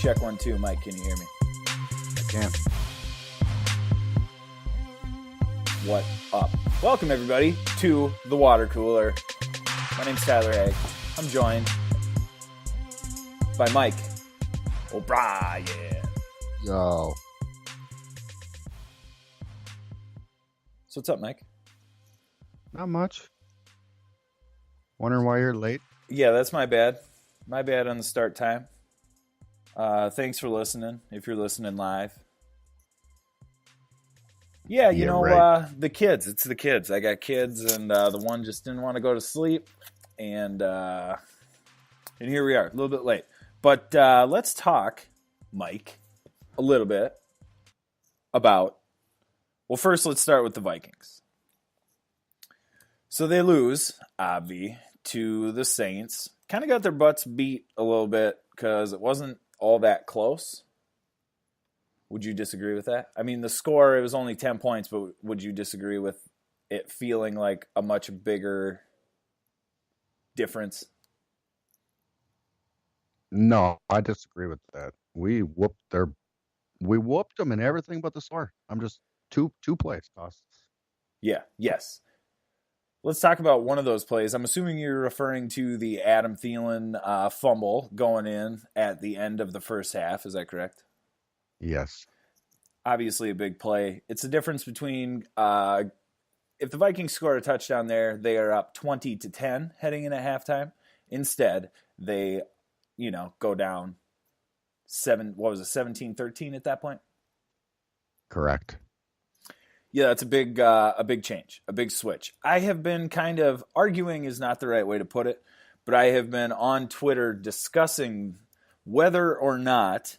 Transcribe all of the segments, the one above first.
Check 1, 2. Mike, can you hear me? I can. What up? Welcome, everybody, to the Water Cooler. My name's Tyler Haig. I'm joined by Mike O'Brien. Yo. So what's up, Mike? Not much. Wondering why you're late? Yeah, that's my bad. My bad on the start time. Thanks for listening, if you're listening live. Yeah, you know, right. The kids. It's the kids. I got kids, and the one just didn't want to go to sleep. And here we are, a little bit late. But let's talk, Mike, a little bit about... Well, first, let's start with the Vikings. So they lose, obvi, to the Saints. Kind of got their butts beat a little bit because it wasn't all that close. Would you disagree with that? I mean, the score, it was only 10 points, but would you disagree with it feeling like a much bigger difference? No, I disagree with that. We whooped them in everything but the score. I'm just two plays costs. Yeah, yes. Let's talk about one of those plays. I'm assuming you're referring to the Adam Thielen fumble going in at the end of the first half. Is that correct? Yes. Obviously a big play. It's the difference between if the Vikings score a touchdown there, they are up 20-10 heading in at halftime. Instead, they, go down 17-13 at that point? Correct. Yeah, that's a big change, a big switch. I have been kind of arguing is not the right way to put it, but I have been on Twitter discussing whether or not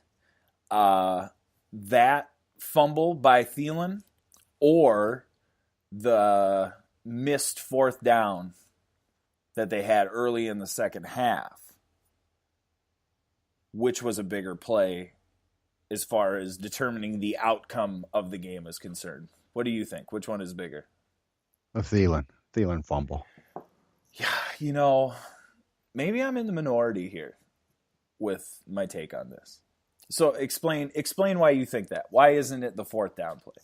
that fumble by Thielen or the missed fourth down that they had early in the second half, which was a bigger play as far as determining the outcome of the game is concerned. What do you think? Which one is bigger? The Thielen fumble. Yeah, maybe I'm in the minority here with my take on this. So explain why you think that. Why isn't it the fourth down play?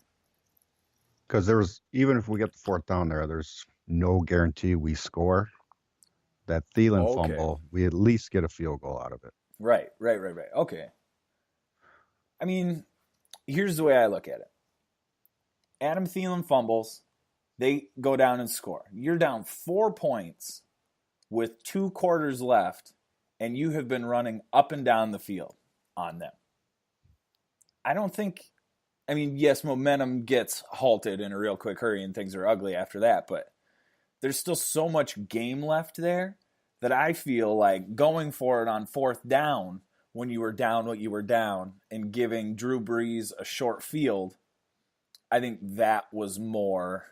Because even if we get the fourth down there's no guarantee we score. That Thielen fumble, we at least get a field goal out of it. Right. Okay. I mean, here's the way I look at it. Adam Thielen fumbles, they go down and score. You're down 4 points with 2 quarters left, and you have been running up and down the field on them. I don't think, yes, momentum gets halted in a real quick hurry and things are ugly after that, but there's still so much game left there that I feel like going for it on fourth down when you were down what you were down and giving Drew Brees a short field, I think that was more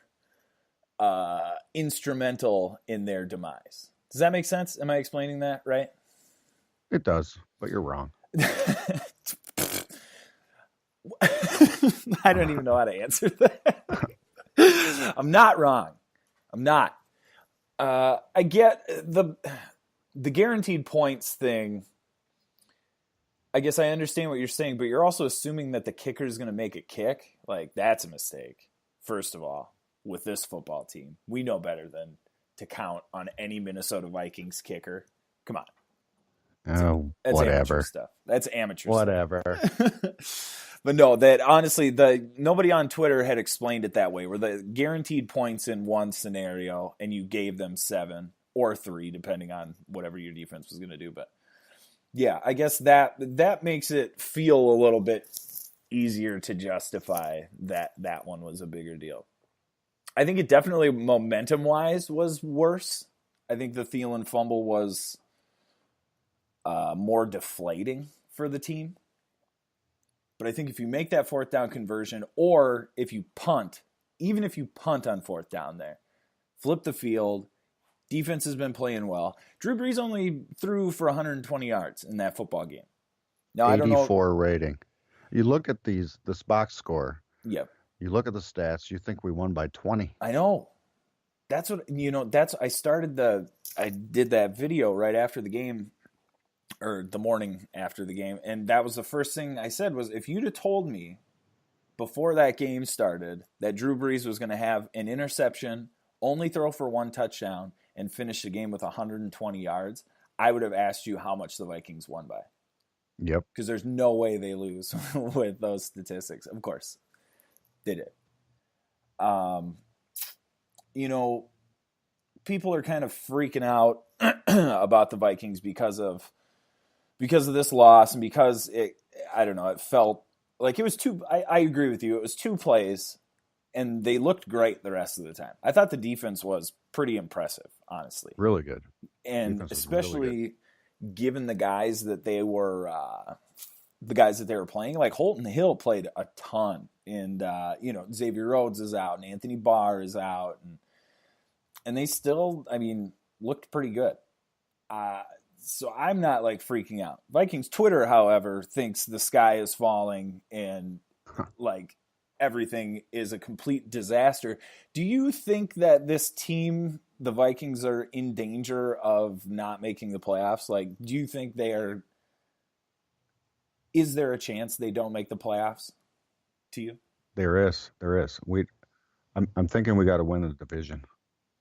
instrumental in their demise. Does that make sense? Am I explaining that right? It does, but you're wrong. I don't even know how to answer that. I'm not wrong. I'm not. I get the guaranteed points thing. I guess I understand what you're saying, but you're also assuming that the kicker is going to make a kick. Like, that's a mistake, first of all, with this football team. We know better than to count on any Minnesota Vikings kicker. Come on. That's whatever. Amateur stuff. That's amateur whatever. stuff. But no, that honestly, nobody on Twitter had explained it that way, where the guaranteed points in one scenario and you gave them 7 or 3, depending on whatever your defense was going to do. But yeah, I guess that makes it feel a little bit easier to justify that one was a bigger deal. I think it definitely, momentum-wise, was worse. I think the Thielen fumble was more deflating for the team. But I think if you make that fourth down conversion, or if you punt, even if you punt on fourth down there, flip the field, defense has been playing well. Drew Brees only threw for 120 yards in that football game. Now, 84 I don't know. Rating. You look at this box score. Yep. You look at the stats, you think we won by 20. I know. That's what, I did that video right after the game or the morning after the game, and that was the first thing I said was, if you'd have told me before that game started that Drew Brees was going to have an interception, only throw for 1 touchdown, and finish the game with 120 yards, I would have asked you how much the Vikings won by. Yep. Because there's no way they lose with those statistics. Of course, they did. You know, people are kind of freaking out about the Vikings because of this loss, and because it felt like it was I agree with you. It was 2 plays, and they looked great the rest of the time. I thought the defense was pretty impressive, honestly. Really good. And especially really given the guys that they were playing, like Holton Hill played a ton, and Xavier Rhodes is out, and Anthony Barr is out, and they still, looked pretty good. So I'm not like freaking out. Vikings Twitter, however, thinks the sky is falling and like everything is a complete disaster. Do you think that this team, the Vikings, are in danger of not making the playoffs? Like, do you think is there a chance they don't make the playoffs to you? There is. I'm thinking we got to win the division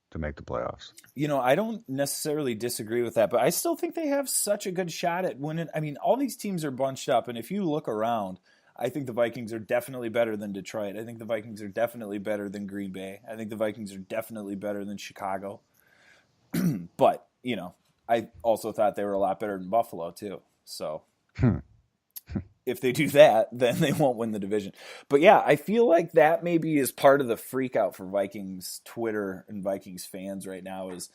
to make the playoffs. I don't necessarily disagree with that, but I still think they have such a good shot at winning. All these teams are bunched up, and if you look around, I think the Vikings are definitely better than Detroit. I think the Vikings are definitely better than Green Bay. I think the Vikings are definitely better than Chicago. But, I also thought they were a lot better than Buffalo, too. So if they do that, then they won't win the division. But yeah, I feel like that maybe is part of the freak out for Vikings Twitter and Vikings fans right now, is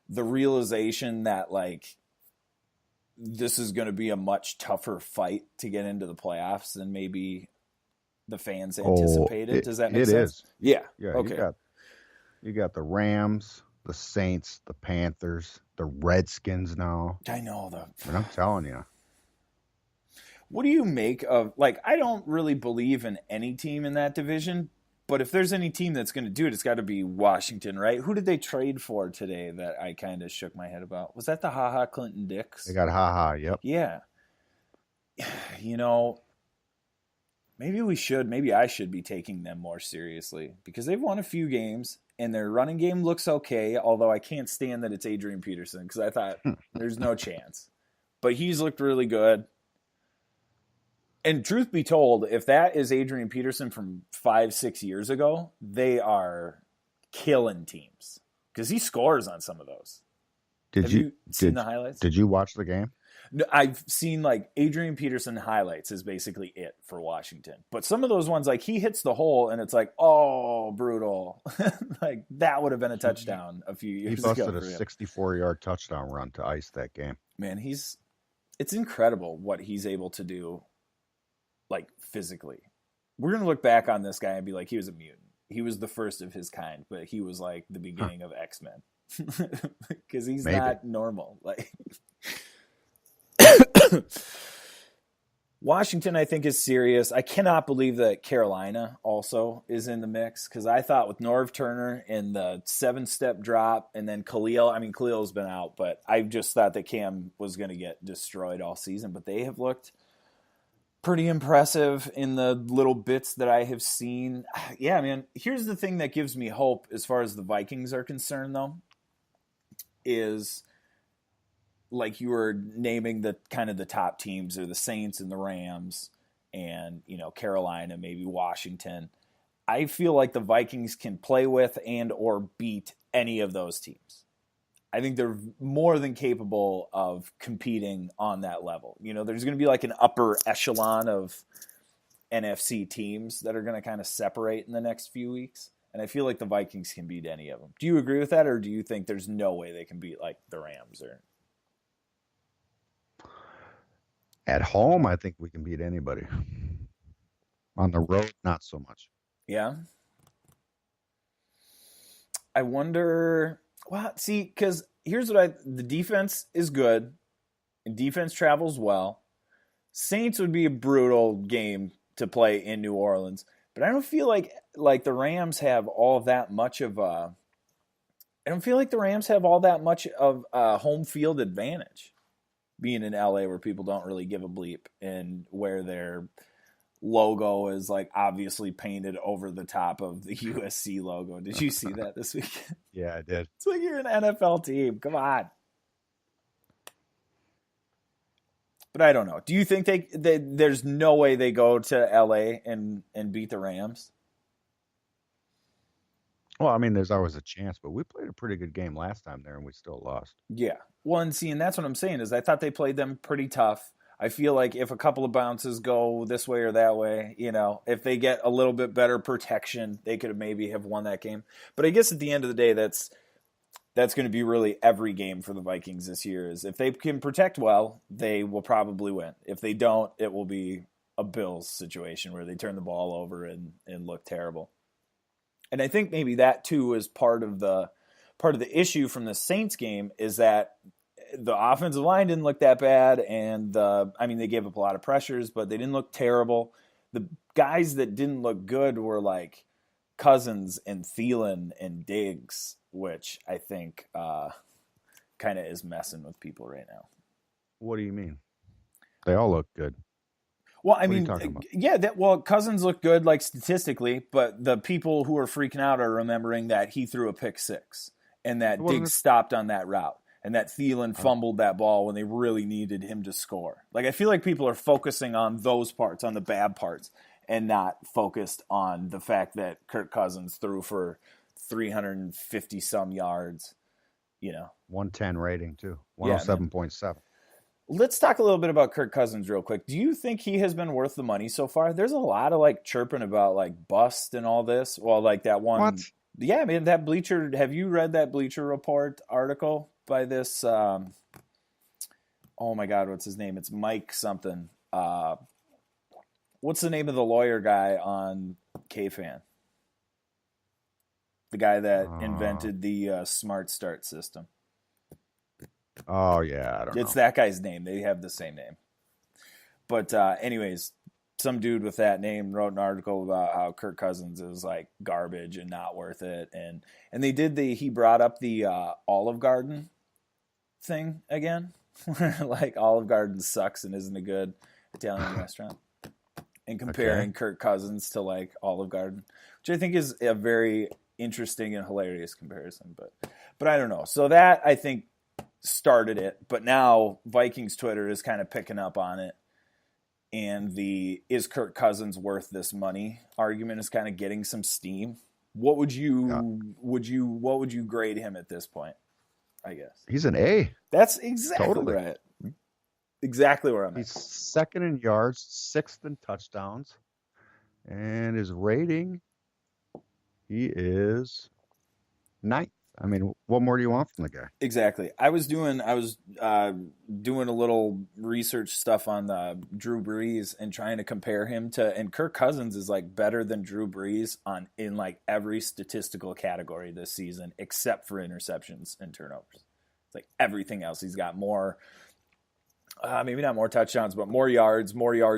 the realization that like this is going to be a much tougher fight to get into the playoffs than maybe the fans anticipated. Does that make sense? It is. Yeah. Okay. You got the Rams, the Saints, the Panthers, the Redskins now. I know and I'm telling you. What do you make of, like, I don't really believe in any team in that division, but if there's any team that's going to do it, it's got to be Washington, right? Who did they trade for today that I kind of shook my head about? Was that the Ha Clinton Dix? They got Ha, yep. Yeah. Maybe I should be taking them more seriously, because they've won a few games and their running game looks okay, although I can't stand that it's Adrian Peterson, because I thought there's no chance. But he's looked really good. And truth be told, if that is Adrian Peterson from 5-6 years ago, they are killing teams, because he scores on some of those. Have you seen the highlights? Did you watch the game? No, I've seen like Adrian Peterson highlights is basically it for Washington. But some of those ones, like he hits the hole and it's like, oh, brutal. Like that would have been a touchdown a few years ago. He busted a 64-yard touchdown run to ice that game. Man, it's incredible what he's able to do. Like physically, we're going to look back on this guy and be like, he was a mutant. He was the first of his kind, but he was like the beginning of X-Men, because he's not normal. Like Washington, I think, is serious. I cannot believe that Carolina also is in the mix, because I thought with Norv Turner and the 7-step drop, and then Khalil, Khalil's been out, but I just thought that Cam was going to get destroyed all season, but they have looked pretty impressive in the little bits that I have seen. Yeah, man, here's the thing that gives me hope as far as the Vikings are concerned, though, is like you were naming the kind of the top teams are the Saints and the Rams and, Carolina, maybe Washington. I feel like the Vikings can play with and or beat any of those teams. I think they're more than capable of competing on that level. There's going to be like an upper echelon of NFC teams that are going to kind of separate in the next few weeks. And I feel like the Vikings can beat any of them. Do you agree with that, or do you think there's no way they can beat like the Rams? Or at home, I think we can beat anybody. On the road, not so much. Yeah. I wonder. Well, see, because here's what the defense is good, and defense travels well. Saints would be a brutal game to play in New Orleans, but I don't feel like the Rams have all that much of a. I don't feel like the Rams have all that much of a home field advantage. being in LA where people don't really give a bleep and where their logo is like obviously painted over the top of the USC logo. Did you see that this week? Yeah, I did. It's like you're an NFL team. Come on. But I don't know. Do you think there's no way they go to LA and beat the Rams? Well, I mean, there's always a chance, but we played a pretty good game last time there, and we still lost. Yeah. Well, and that's what I'm saying is I thought they played them pretty tough. I feel like if a couple of bounces go this way or that way, if they get a little bit better protection, they could maybe have won that game. But I guess at the end of the day, that's going to be really every game for the Vikings this year. Is if they can protect well, they will probably win. If they don't, it will be a Bills situation where they turn the ball over and look terrible. And I think maybe that too is part of the issue from the Saints game is that the offensive line didn't look that bad, and they gave up a lot of pressures, but they didn't look terrible. The guys that didn't look good were like Cousins and Thielen and Diggs, which I think kind of is messing with people right now. What do you mean? They all look good. Well, Cousins looked good, like statistically, but the people who are freaking out are remembering that he threw a pick six and that Diggs stopped on that route and that Thielen fumbled that ball when they really needed him to score. Like, I feel like people are focusing on those parts, on the bad parts, and not focused on the fact that Kirk Cousins threw for 350 some yards, 110 rating too. 107.7. Let's talk a little bit about Kirk Cousins real quick. Do you think he has been worth the money so far? There's a lot of chirping about bust and all this. Well, that one. What? Yeah, man, that Bleacher. Have you read that Bleacher Report article by this? Oh my God, what's his name? It's Mike something. What's the name of the lawyer guy on KFan? The guy that invented the Smart Start system. Oh, yeah, I don't know. It's that guy's name. They have the same name. But anyways, some dude with that name wrote an article about how Kirk Cousins is garbage and not worth it. And he brought up the Olive Garden thing again. Olive Garden sucks and isn't a good Italian restaurant. And comparing Kirk Cousins to Olive Garden, which I think is a very interesting and hilarious comparison. But I don't know. So that, I think, started it, but now Vikings Twitter is kind of picking up on it, and the is Kirk Cousins worth this money argument is kind of getting some steam. What would you grade him at this point? I guess he's an A. That's exactly right. Exactly where I'm at. He's second in yards, sixth in touchdowns, and his rating, he is ninth. I mean, what more do you want from the guy? Exactly. I was doing a little research stuff on Drew Brees and trying to compare him to, and Kirk Cousins is better than Drew Brees in every statistical category this season except for interceptions and turnovers. It's everything else. He's got more, maybe not more touchdowns, but more yards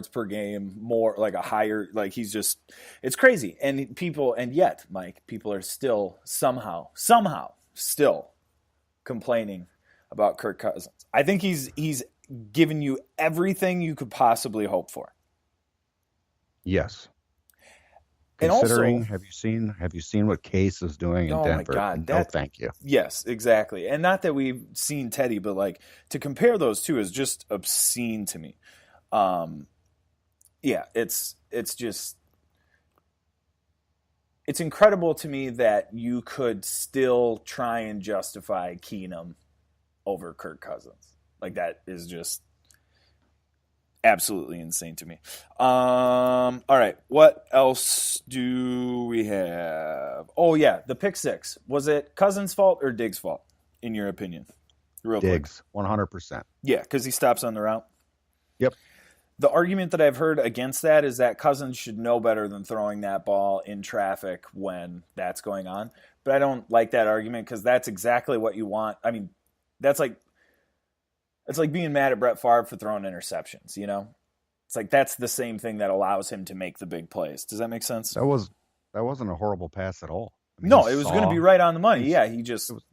per game, more a higher, he's just, it's crazy. And yet, Mike, people are still somehow still complaining about Kirk Cousins. I think he's given you everything you could possibly hope for. Yes. And considering, also, have you seen what Case is doing in Denver? My God, no, thank you. Yes, exactly. And not that we've seen Teddy, but to compare those two is just obscene to me. It's just, it's incredible to me that you could still try and justify Keenum over Kirk Cousins. That is just absolutely insane to me. All right, what else do we have? Oh, yeah, the pick six. Was it Cousins' fault or Diggs' fault, in your opinion? Real Diggs, quick. 100%. Yeah, because he stops on the route? Yep. The argument that I've heard against that is that Cousins should know better than throwing that ball in traffic when that's going on. But I don't like that argument because that's exactly what you want. I mean, it's like being mad at Brett Favre for throwing interceptions, It's that's the same thing that allows him to make the big plays. Does that make sense? That wasn't a horrible pass at all. I mean, no, it was going to be right on the money. Yeah, it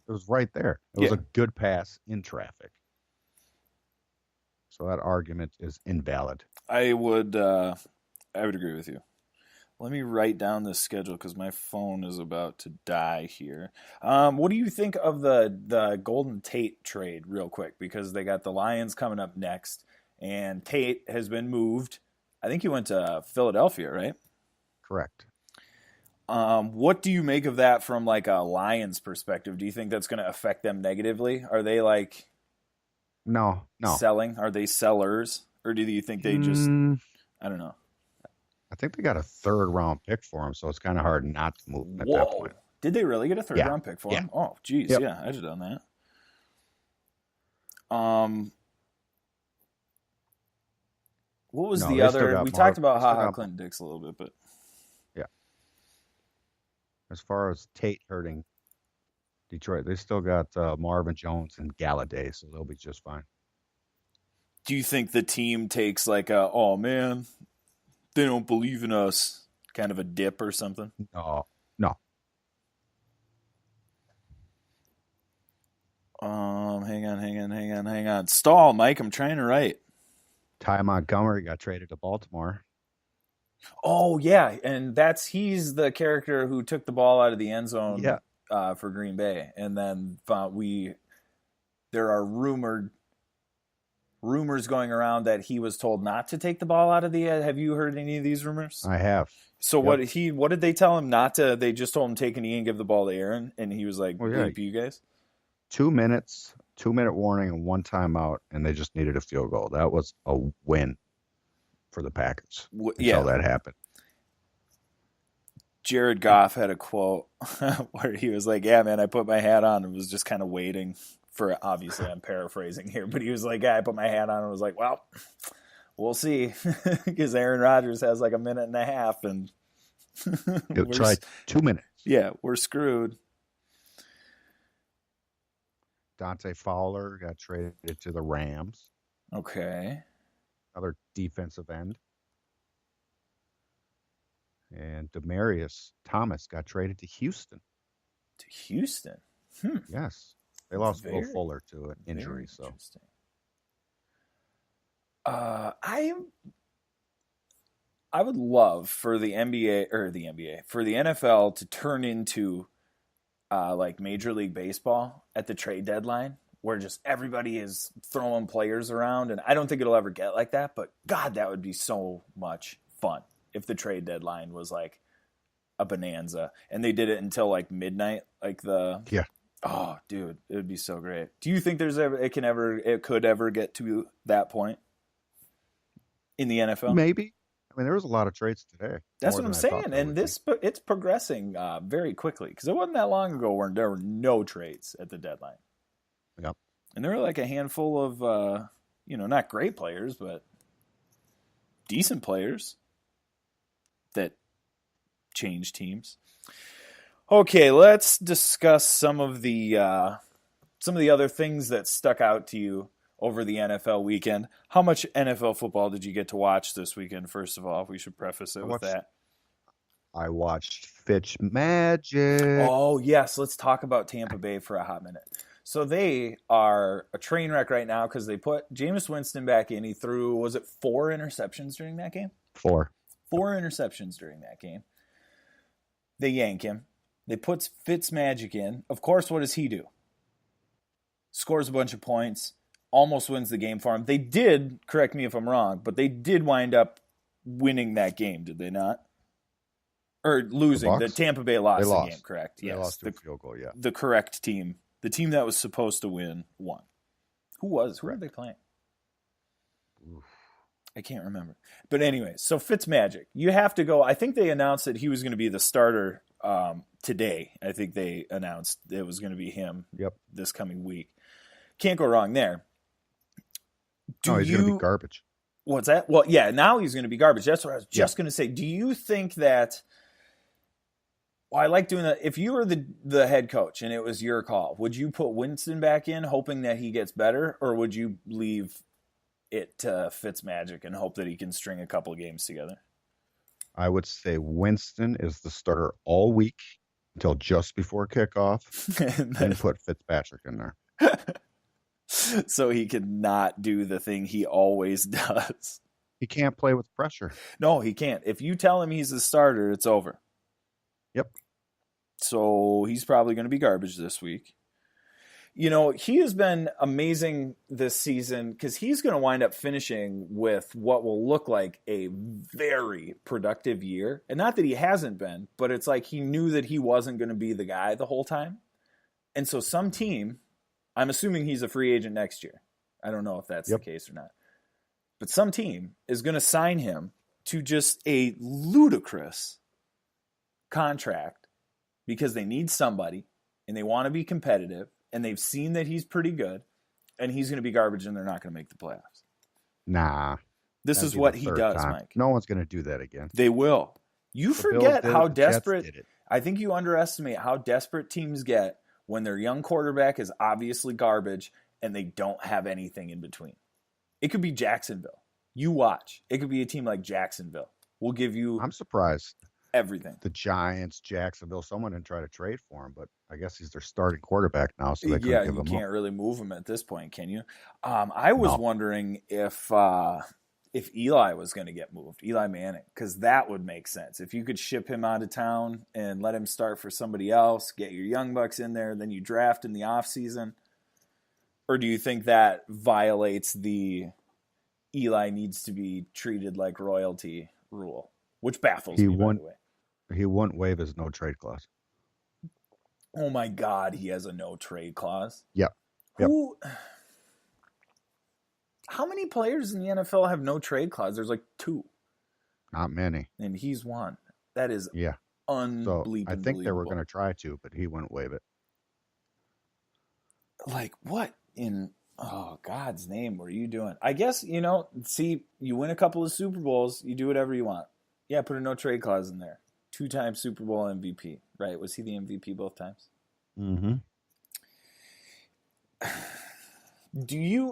was right there. It was a good pass in traffic. So that argument is invalid. I would agree with you. Let me write down this schedule because my phone is about to die here. What do you think of the Golden Tate trade, real quick? Because they got the Lions coming up next, and Tate has been moved. I think he went to Philadelphia, right? Correct. What do you make of that from like a Lions perspective? Do you think that's going to affect them negatively? Are they like No. selling? Are they sellers, or do you think they just? I don't know. I think they got a 3rd round pick for him, so it's kind of hard not to move him at that point. Did they really get a 3rd Yeah. round pick for Yeah. him? Oh, geez, Yep. yeah, I'd have done that. What was No, the they still other? got We Marv- talked about they still HaHa got- Clinton Dix a little bit, but As far as Tate hurting Detroit, they still got Marvin Jones and Galladay, so they'll be just fine. do you think the team takes like a, oh man, they don't believe in us, kind of a dip or something? No. Hang on. Stall, Mike. I'm trying to write. Ty Montgomery got traded to Baltimore. Oh yeah, and he's the character who took the ball out of the end zone. Yeah. For Green Bay, and then there are rumors going around that he was told not to take the ball out of the. Have you heard any of these rumors? I have. So Yep. what did they tell him not to? They just told him take a knee and give the ball to Aaron, and he was like, Well, yeah. "Bleep you guys." 2 minutes, 2-minute warning, and 1 timeout, and they just needed a field goal. That was a win for the Packers until that happened. Jared Goff had a quote where he was like, "Yeah, man, I put my hat on and was just kind of waiting for." Obviously, I'm paraphrasing here, but he was like, "Yeah, I put my hat on and was like, well, we'll see," because Aaron Rodgers has like a minute and a half, and It was like 2 minutes. yeah, we're screwed. Dante Fowler got traded to the Rams, Okay, another defensive end. And Demarius Thomas got traded to Houston. to Houston. Yes. They lost Will Very- Fuller to an injury, Very so interesting. I would love for the NBA for the NFL to turn into like Major League Baseball at the trade deadline, where just everybody is throwing players around, and I don't think it'll ever get like that. But God, that would be so much fun if the trade deadline was like a bonanza, and they did it until like midnight, like the Yeah. Oh, dude, it would be so great. Do you think it could ever get to that point in the NFL? maybe. I mean, there was a lot of trades today. That's more what I'm than I thought saying, there and would be. it's progressing very quickly because it wasn't that long ago where there were no trades at the deadline. Yep. And there were like a handful of not great players, but decent players that changed teams. Okay, let's discuss some of the other things that stuck out to you over the NFL weekend. How much NFL football did you get to watch this weekend? First of all, we should preface it with that. I watched Fitch Magic. Oh, yes. Let's talk about Tampa Bay for a hot minute. So they are a train wreck right now because they put Jameis Winston back in. He threw, was it 4 interceptions during that game? 4. 4 interceptions during that game. They yank him. They put Fitzmagic in. Of course, what does he do? Scores a bunch of points. Almost wins the game for him. They did, correct me if I'm wrong, but they did wind up winning that game, did they not? Or losing. The Bucs? Tampa Bay lost They the lost. game, correct? They Yes. lost to a field goal, yeah. The correct team. The team that was supposed to win won. Who were they playing? Oof. I can't remember. But anyway, so Fitzmagic. You have to go. I think they announced that he was going to be the starter today. I think they announced it was going to be him this coming week. Can't go wrong there. He's going to be garbage. What's that? Well, yeah, now he's going to be garbage. That's what I was just going to say. Do you think that... Well, I like doing that. If you were the head coach and it was your call, would you put Winston back in hoping that he gets better, or would you leave it to Fitzmagic and hope that he can string a couple of games together? I would say Winston is the starter all week until just before kickoff, and put Fitzpatrick in there. so he can not do the thing he always does. He can't play with pressure. No, he can't. If you tell him he's a starter, it's over. Yep. So he's probably going to be garbage this week. You know, he has been amazing this season because he's going to wind up finishing with what will look like a very productive year. And not that he hasn't been, but it's like he knew that he wasn't going to be the guy the whole time. And so some team, I'm assuming he's a free agent next year. I don't know if that's the case or not. But some team is going to sign him to just a ludicrous contract because they need somebody and they want to be competitive. And they've seen that he's pretty good, and he's going to be garbage, and they're not going to make the playoffs. Nah. This is what he does, Mike. No one's going to do that again. They will. You forget how desperate. I think you underestimate how desperate teams get when their young quarterback is obviously garbage, and they don't have anything in between. It could be Jacksonville. You watch. It could be a team like Jacksonville. We'll give you. I'm surprised. Everything. The Giants, Jacksonville, someone didn't try to trade for him, but I guess he's their starting quarterback now, so they couldn't give him up. You can't really move him at this point, can you? I was wondering if Eli was going to get moved, Eli Manning, because that would make sense. If you could ship him out of town and let him start for somebody else, get your young bucks in there, then you draft in the offseason. Or do you think that violates the Eli needs to be treated like royalty rule? Which baffles me, by the way. He wouldn't waive his no-trade clause. Oh, my God, he has a no-trade clause? Yep. How many players in the NFL have no-trade clause? There's like 2. Not many. And he's one. That is unbelievable. So I think they were going to try to, but he wouldn't waive it. Like, what in God's name were you doing? I guess, you win a couple of Super Bowls, you do whatever you want. Yeah, put a no-trade clause in there. 2-time Super Bowl MVP, right? Was he the MVP both times? Mm-hmm.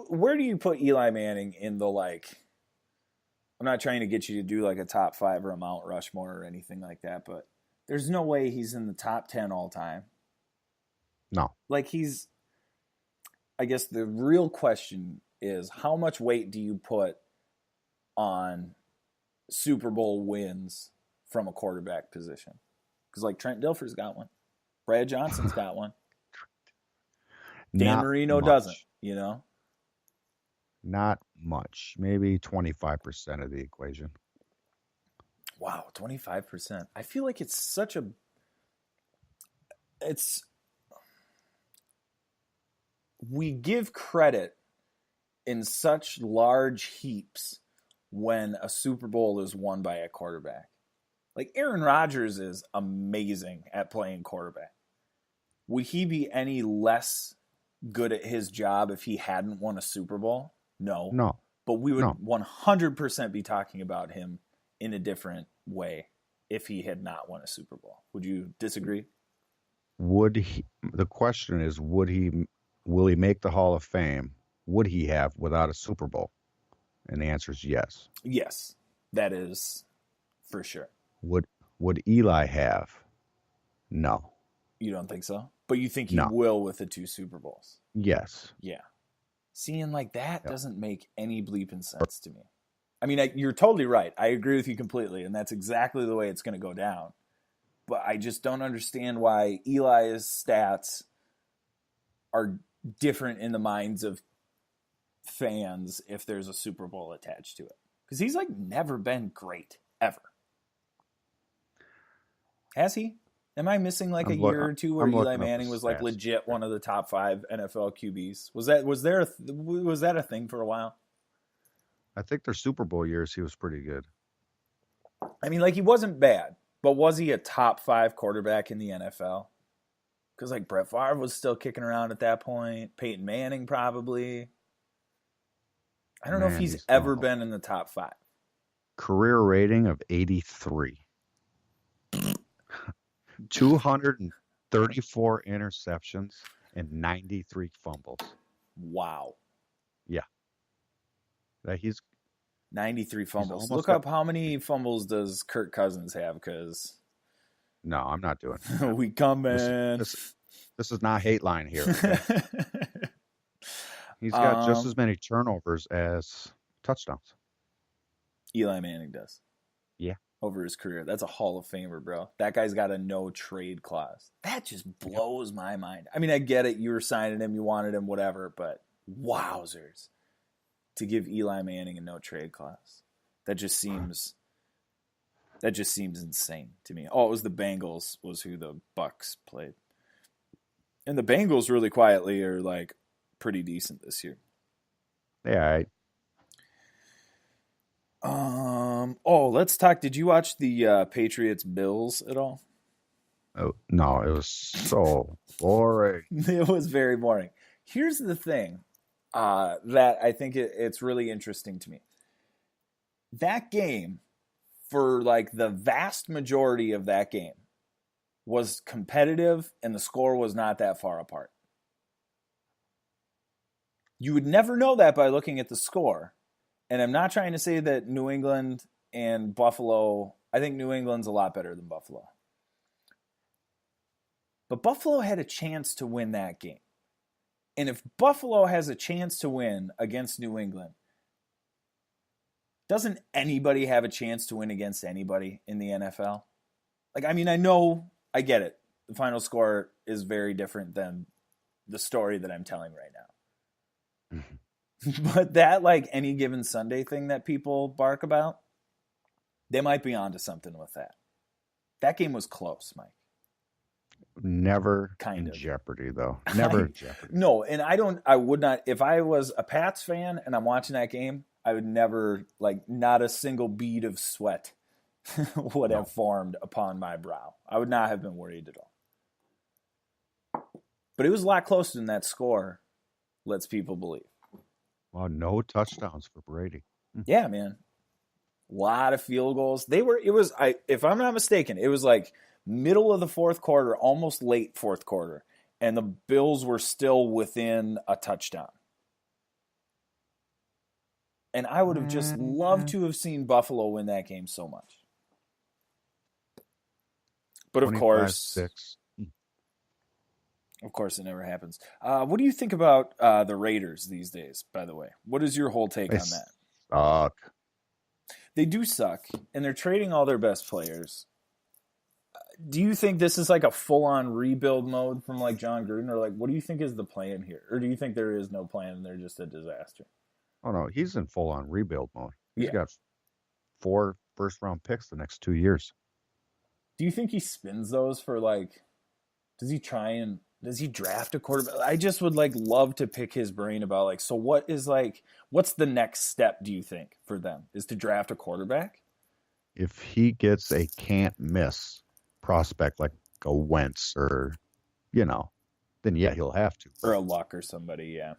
Where do you put Eli Manning in the, I'm not trying to get you to do like a top 5 or a Mount Rushmore or anything like that, but there's no way he's in the top 10 all time. No. I guess the real question is, how much weight do you put on Super Bowl wins from a quarterback position? Because Trent Dilfer's got one. Brad Johnson's got one. Dan Marino doesn't, Not much. Maybe 25% of the equation. Wow, 25%. I feel like it's we give credit in such large heaps when a Super Bowl is won by a quarterback. Like Aaron Rodgers is amazing at playing quarterback. Would he be any less good at his job if he hadn't won a Super Bowl? No. No. But we would 100% be talking about him in a different way if he had not won a Super Bowl. Would you disagree? The question is, will he make the Hall of Fame? Would he have without a Super Bowl? And the answer is yes. Yes, that is for sure. Would Eli have? No. You don't think so? But you think he will with the 2 Super Bowls? Yes. Yeah. Seeing like that doesn't make any bleeping sense to me. I mean, you're totally right. I agree with you completely, and that's exactly the way it's going to go down. But I just don't understand why Eli's stats are different in the minds of fans if there's a Super Bowl attached to it. Because he's never been great, ever. Has he? Am I missing a year or two where Eli Manning was legit one of the top 5 NFL QBs? Was that a thing for a while? I think their Super Bowl years he was pretty good. I mean, he wasn't bad, but was he a top 5 quarterback in the NFL? Because Brett Favre was still kicking around at that point. Peyton Manning probably. I don't know if he's ever been in the top 5. Career rating of 83. 234 interceptions and 93 fumbles. Wow. Yeah. He's 93 fumbles. Look up how many fumbles does Kirk Cousins have, because no, I'm not doing it. We come in. This is not hate line here. Okay? He's got just Um, as many turnovers as touchdowns. Eli Manning does Yeah. over his career. That's a Hall of Famer, bro. That guy's got a no trade clause. That just Yep. blows my mind. I mean, I get it. You were signing him, you wanted him, whatever, but wowzers. To give Eli Manning a no trade clause. That just seems insane to me. Oh, it was the Bengals was who the Bucks played. And the Bengals really quietly are like pretty decent this year. Yeah. Let's talk. Did you watch the Patriots Bills at all? Oh, no, it was so boring. It was very boring. Here's the thing that I think it's really interesting to me. That game, for like the vast majority of that game, was competitive and the score was not that far apart. You would never know that by looking at the score. And I'm not trying to say that New England and Buffalo, I think New England's a lot better than Buffalo. But Buffalo had a chance to win that game. And if Buffalo has a chance to win against New England, doesn't anybody have a chance to win against anybody in the NFL? Like, I mean, I get it. The final score is very different than the story that I'm telling right now. But that, like, any given Sunday thing that people bark about, they might be onto something with that. That game was close, Mike. Never Kind in of. jeopardy, though. Never in jeopardy. No, and I would not, if I was a Pats fan and I'm watching that game, I would never, like, not a single bead of sweat would have formed upon my brow. I would not have been worried at all. But it was a lot closer than that score lets people believe. Well, no touchdowns for Brady. Yeah, man. A lot of field goals. If I'm not mistaken, it was like middle of the fourth quarter, almost late fourth quarter, and the Bills were still within a touchdown. And I would have just loved to have seen Buffalo win that game so much. But of course, 25-6. of course, it never happens. What do you think about the Raiders these days, by the way? What is your whole take They on that? suck. They do suck, and they're trading all their best players. Do you think this is like a full-on rebuild mode from like John Gruden, or like what do you think is the plan here? Or do you think there is no plan and they're just a disaster? Oh, no, he's in full-on rebuild mode. He's Yeah. got 4 first-round picks the next 2 years. Do you think he spins those for like, does he draft a quarterback? I just would like love to pick his brain about like, so what's the next step, do you think, for them? Is to draft a quarterback? If he gets a can't-miss prospect like a Wentz or, then yeah, he'll have to. Or a Luck or somebody, yeah.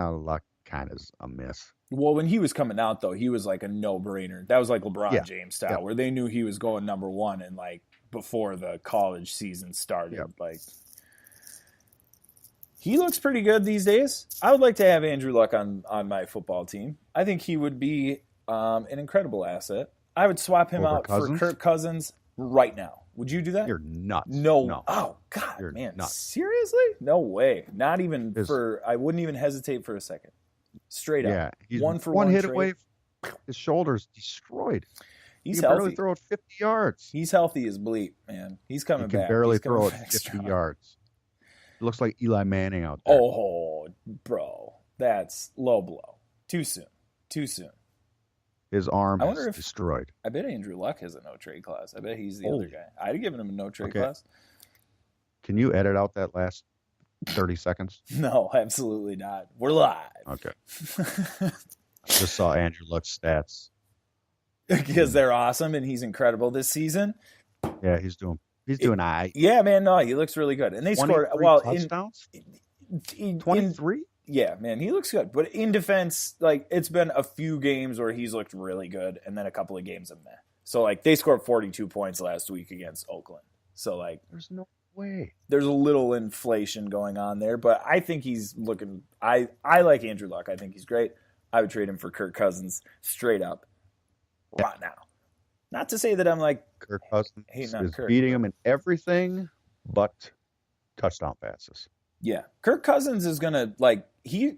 Luck kind of is a miss. Well, when he was coming out, though, he was like a no-brainer. That was like LeBron Yeah. James style, Yep. where they knew he was going number one and like before the college season started. Yep. Like, he looks pretty good these days. I would like to have Andrew Luck on my football team. I think he would be an incredible asset. I would swap him Over out Cousins? for Kirk Cousins right now. Would you do that? You're nuts. No. Oh, God, You're man. nuts. Seriously? No way. Not even I wouldn't even hesitate for a second. Straight up. Yeah, he's one for one hit trade. away. His shoulder's destroyed. He's he can healthy. barely throw it 50 yards. He's healthy as bleep, man. He's coming He can back. barely He's coming throw it back 50 strong. yards. It looks like Eli Manning out there. Oh, bro. That's low blow. Too soon. His arm I wonder is if- destroyed. I bet Andrew Luck has a no trade clause. I bet he's the Oh. other guy. I'd have given him a no trade Okay. clause. Can you edit out that last 30 seconds? No, absolutely not. We're live. Okay. I just saw Andrew Luck's stats. Because they're awesome and he's incredible this season. Yeah, he's doing all right. Yeah, man, no, he looks really good. And they scored 23 touchdowns? in 23? yeah, man, he looks good. But in defense, like it's been a few games where he's looked really good, and then a couple of games of meh. So like they scored 42 points last week against Oakland. So like There's no way. there's a little inflation going on there, but I think he's looking. I like Andrew Luck. I think he's great. I would trade him for Kirk Cousins straight up right now. Not to say that I'm like Kirk Cousins Hating on is Kirk, beating but- him in everything but touchdown passes. Yeah. Kirk Cousins is going to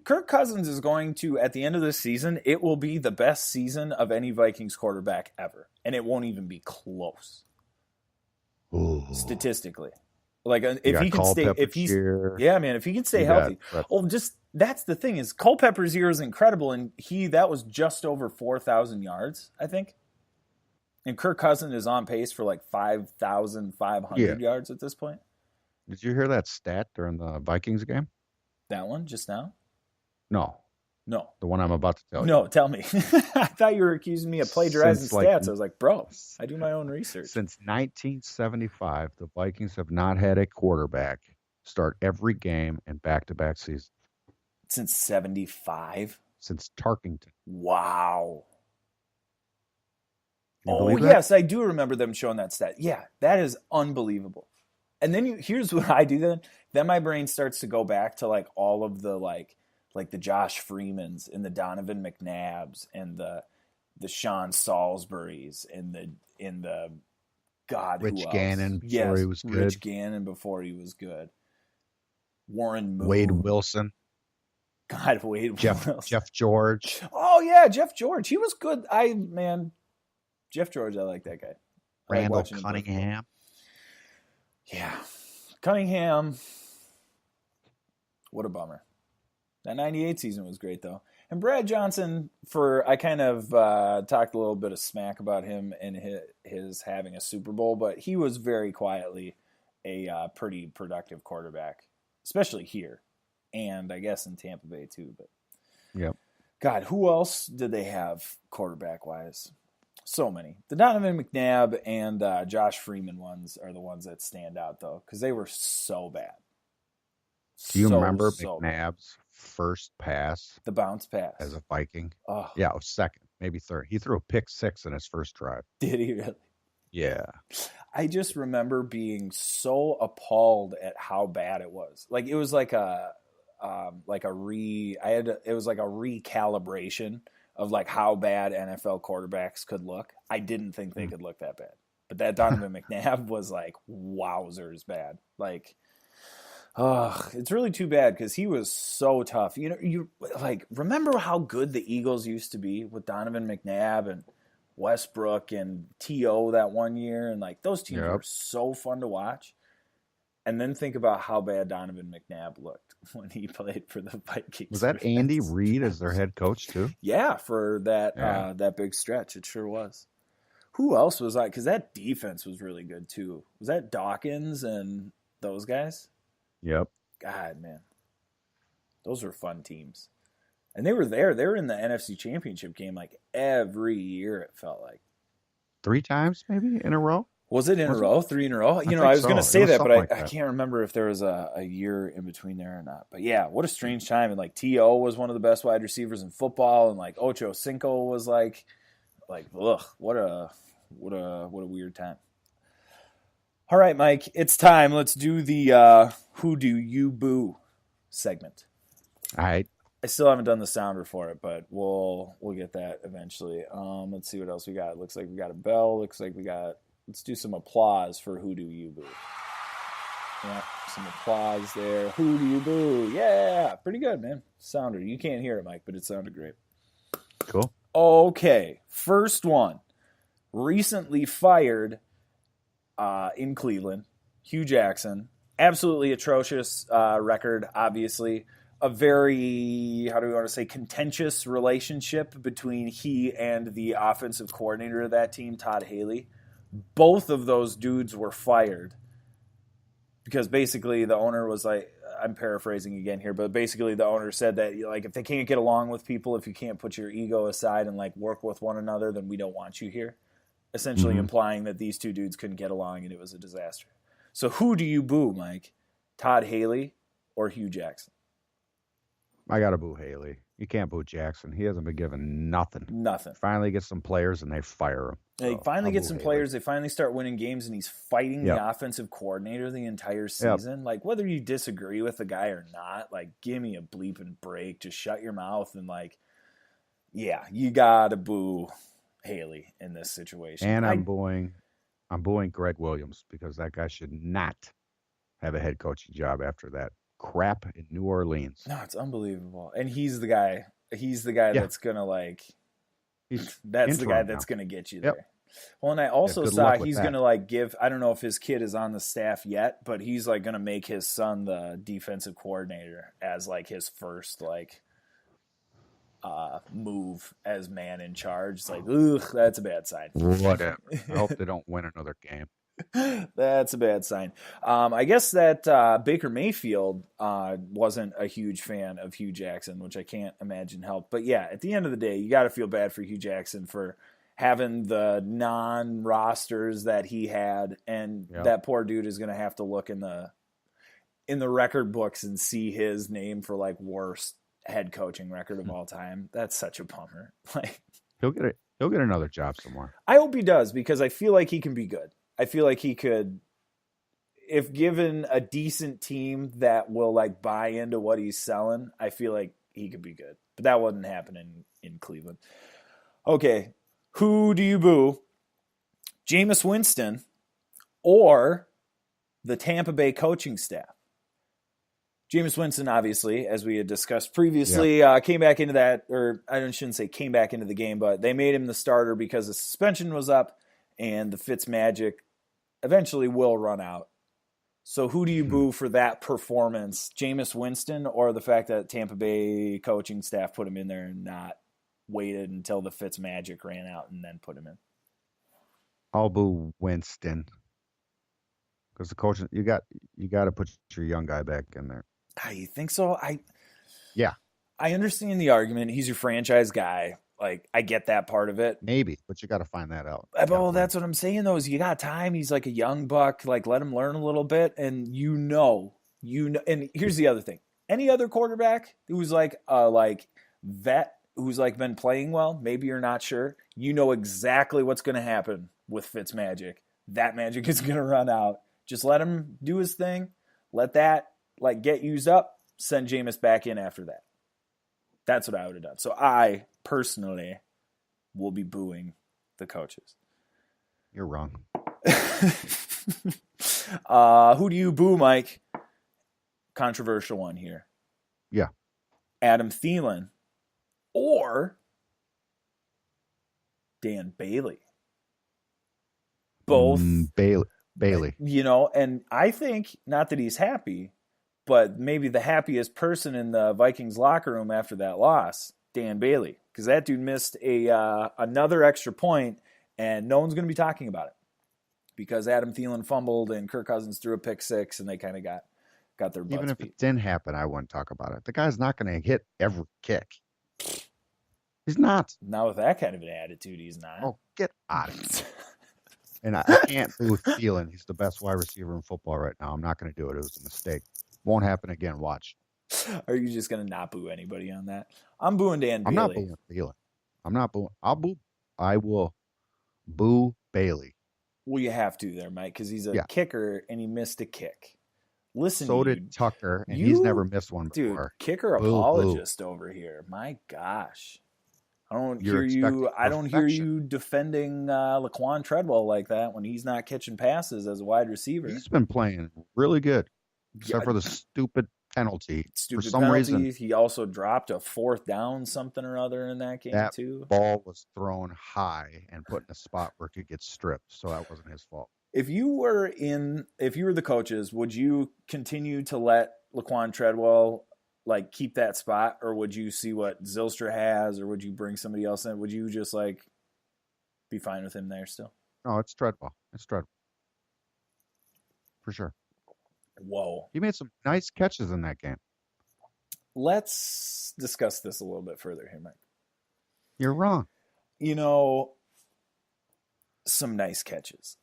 Kirk Cousins is going to, at the end of this season, it will be the best season of any Vikings quarterback ever. And it won't even be close. Ooh. Statistically. Like You if got he can stay Culpepper if he's cheer. yeah, man, if he can stay You got healthy. Brett- Well, just that's the thing is Culpepper's year is incredible and that was just over 4,000 yards, I think. And Kirk Cousins is on pace for like 5,500 yards at this point. Did you hear that stat during the Vikings game? That one just now? No, No. the one I'm about to tell you. No, tell me. I thought you were accusing me of plagiarizing Since, like, stats. I was like, bro, I do my own research. Since 1975, the Vikings have not had a quarterback start every game in back-to-back seasons. Since 75? Since Tarkington. Wow. You Oh, believe that? yes, I do remember them showing that stat. Yeah, that is unbelievable. And then here's what I do then. Then my brain starts to go back to like all of the like the Josh Freemans and the Donovan McNabbs and the Sean Salisburys and the God, Rich who else? Gannon before Yes, he was good. Rich Gannon before he was good. Warren Moon. Wade Wilson. God, Wade Wilson. Jeff George. Oh yeah, Jeff George. He was good. Jeff George, I like that guy. I like Randall watching him play. Cunningham. Yeah. Cunningham. What a bummer. That 98 season was great, though. And Brad Johnson, I kind of talked a little bit of smack about him and his having a Super Bowl, but he was very quietly a pretty productive quarterback, especially here. And I guess in Tampa Bay, too. But Yep. God, who else did they have quarterback-wise? So many. The Donovan McNabb and Josh Freeman ones are the ones that stand out, though, because they were so bad. Do you remember so McNabb's first pass the bounce pass as a Viking? Oh, Yeah, it was second, maybe third. He threw a pick six in his first drive. did he really? Yeah. I just remember being so appalled at how bad it was. Like it was like it was like a recalibration of like how bad NFL quarterbacks could look. I didn't think they could look that bad. But that Donovan McNabb was like wowzers bad. Like it's really too bad because he was so tough. You know, you like remember how good the Eagles used to be with Donovan McNabb and Westbrook and T.O. that one year, and like those teams were so fun to watch. And then think about how bad Donovan McNabb looked when he played for the Vikings. Was that Andy Reid as their head coach too? Yeah, for that big stretch, it sure was. Who else was like? Because that defense was really good too. Was that Dawkins and those guys? Yep. God, man, those were fun teams. And they were there. They were in the NFC Championship game like every year. It felt like 3 times maybe in a row. Was it in a row? 3 in a row? You know, I was going to say that, but I can't remember if there was a year in between there or not. But yeah, what a strange time. And like T.O. was one of the best wide receivers in football, and like Ocho Cinco was like, ugh, what a weird time. All right, Mike, it's time. Let's do the Who Do You Boo segment. All right. I still haven't done the sounder for it, but we'll get that eventually. Let's see what else we got. Looks like we got a bell. Let's do some applause for Who Do You Boo. Yeah, some applause there. Who do you boo? Yeah, pretty good, man. Sounder. You can't hear it, Mike, but it sounded great. Cool. Okay, first one. Recently fired in Cleveland, Hugh Jackson. Absolutely atrocious record, obviously. A very, how do we want to say, contentious relationship between he and the offensive coordinator of that team, Todd Haley. Both of those dudes were fired because basically the owner was like, I'm paraphrasing again here, but basically the owner said that like if they can't get along with people, if you can't put your ego aside and like work with one another, then we don't want you here. Essentially implying that these two dudes couldn't get along and it was a disaster. So who do you boo, Mike? Todd Haley or Hugh Jackson? I got to boo Haley. You can't boo Jackson. He hasn't been given nothing. Nothing. Finally get some players and they fire him. They finally get some players. They finally start winning games, and he's fighting the offensive coordinator the entire season. Like, whether you disagree with the guy or not, like, give me a bleeping break. Just shut your mouth and, like, yeah, you got to boo Haley in this situation. And I'm booing Greg Williams because that guy should not have a head coaching job after that crap in New Orleans. No, it's unbelievable. And he's the guy. He's the guy Yeah. that's gonna like. He's That's the guy interim that's now. gonna get you Yep. there. Well, and I also good saw luck with he's that. gonna like give. I don't know if his kid is on the staff yet, but he's like gonna make his son the defensive coordinator as like his first like move as man in charge. It's like, ugh, that's a bad sign. Whatever. I hope they don't win another game. That's a bad sign. I guess that Baker Mayfield wasn't a huge fan of Hugh Jackson, which I can't imagine helped. But yeah, at the end of the day, you got to feel bad for Hugh Jackson for having the non-rosters that he had, and Yep. that poor dude is going to have to look in the record books and see his name for like worst head coaching record of all time. That's such a bummer. Like, He'll get another job somewhere. I hope he does, because I feel like he can be good. I feel like he could, if given a decent team that will like buy into what he's selling, I feel like he could be good. But that wasn't happening in Cleveland. Okay, who do you boo? Jameis Winston or the Tampa Bay coaching staff? Jameis Winston, obviously, as we had discussed previously, came back into that, or I shouldn't say came back into the game, but they made him the starter because the suspension was up and the Fitzmagic eventually will run out. So who do you boo for that performance? Jameis Winston or the fact that Tampa Bay coaching staff put him in there and not waited until the Fitzmagic ran out and then put him in? I'll boo Winston. Because the coach, you got to put your young guy back in there. You think so? Yeah. I understand the argument. He's your franchise guy. Like, I get that part of it. Maybe, but you got to find that out. Well, that's what I'm saying, though, is you got time. He's like a young buck. Like, let him learn a little bit. And you know. And here's the other thing. Any other quarterback who's like vet, who's like been playing well, maybe you're not sure, you know exactly what's going to happen with Fitzmagic. That magic is going to run out. Just let him do his thing. Let that like get used up. Send Jameis back in after that. That's what I would have done. So I personally will be booing the coaches. You're wrong. Who do you boo, Mike? Controversial one here. Yeah. Adam Thielen or Dan Bailey. Both. Bailey. You know, and I think, not that he's happy, but maybe the happiest person in the Vikings locker room after that loss, Dan Bailey, because that dude missed another extra point, and no one's going to be talking about it because Adam Thielen fumbled and Kirk Cousins threw a pick six, and they kind of got their butts Even if beat. it didn't happen, I wouldn't talk about it. The guy's not going to hit every kick. He's not. Not with that kind of an attitude, he's not. Oh, get out of here. And I can't boo Thielen. He's the best wide receiver in football right now. I'm not going to do it. It was a mistake. Won't happen again. Watch. Are you just going to not boo anybody on that? I'm booing Dan Bailey. I'm not booing Thielen. I'm not booing. I will boo Bailey. Well, you have to there, Mike, because he's a kicker and he missed a kick. Listen, so to did you, Tucker, and he's never missed one dude, before. kicker apologist over here. My gosh. I don't hear you defending Laquan Treadwell like that when he's not catching passes as a wide receiver. He's been playing really good, except for the stupid penalty. Stupid for some penalty. reason, He also dropped a fourth down something or other in that game that too. Ball was thrown high and put in a spot where it could get stripped, so that wasn't his fault. If you were the coaches, would you continue to let Laquan Treadwell like keep that spot, or would you see what Zylstra has, or would you bring somebody else in? Would you just like be fine with him there still? No, it's Treadwell. It's Treadwell. For sure. Whoa. He made some nice catches in that game. Let's discuss this a little bit further here, Mike. You're wrong. You know, some nice catches.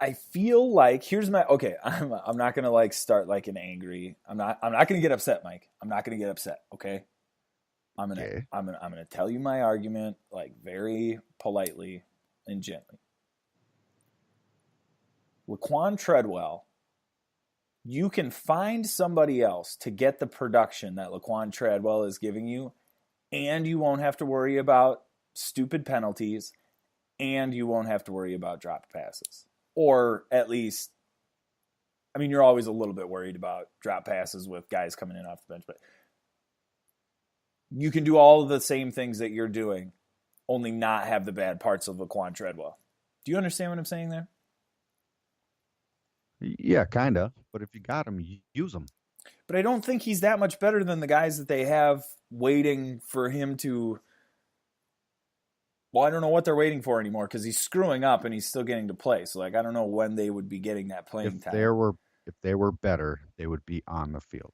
I feel like I'm not gonna like start like an angry. I'm not gonna get upset, Mike. I'm not gonna get upset. Okay. I'm gonna tell you my argument like very politely and gently. Laquan Treadwell, you can find somebody else to get the production that Laquan Treadwell is giving you, and you won't have to worry about stupid penalties, and you won't have to worry about dropped passes. Or at least I mean, you're always a little bit worried about drop passes with guys coming in off the bench, but you can do all of the same things that you're doing, only not have the bad parts of Laquan Treadwell. Do you understand what I'm saying there? Yeah, kind of. But if you got him, use him. But I don't think he's that much better than the guys that they have waiting for him to. Well, I don't know what they're waiting for anymore because he's screwing up and he's still getting to play. So, like, I don't know when they would be getting that playing time. If they were better, they would be on the field.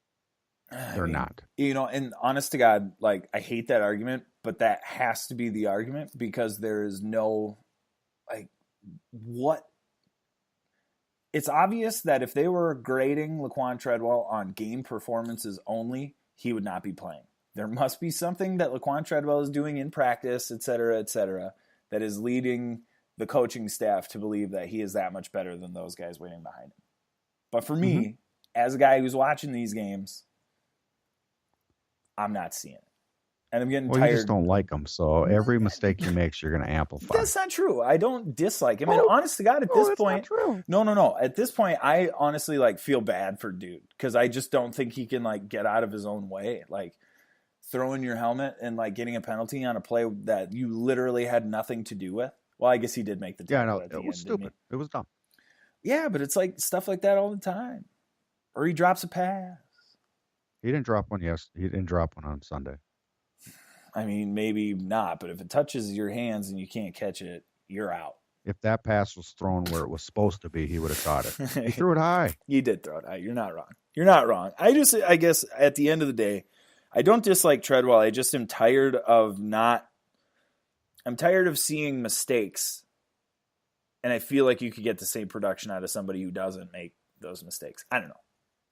They're not. You know, and honest to God, like, I hate that argument, but that has to be the argument because there is no, like, what. It's obvious that if they were grading Laquan Treadwell on game performances only, he would not be playing. There must be something that Laquan Treadwell is doing in practice, et cetera, that is leading the coaching staff to believe that he is that much better than those guys waiting behind him. But for me, as a guy who's watching these games, I'm not seeing it. And I'm getting tired. You just don't like him, so every mistake he makes, you're going to amplify. That's not true. I don't dislike him. And honest to God, at this point, no. At this point, I honestly like feel bad for dude because I just don't think he can like get out of his own way. Like throwing your helmet and like getting a penalty on a play that you literally had nothing to do with. Well, I guess he did make the tackle at the end. It was stupid. It was dumb. Yeah, but it's like stuff like that all the time. Or he drops a pass. He didn't drop one. Yes, he didn't drop one on Sunday. I mean, maybe not, but if it touches your hands and you can't catch it, you're out. If that pass was thrown where it was supposed to be, he would have caught it. He threw it high. You did throw it high. You're not wrong. You're not wrong. I guess at the end of the day, I don't dislike Treadwell. I just am tired of seeing mistakes. And I feel like you could get the same production out of somebody who doesn't make those mistakes. I don't know.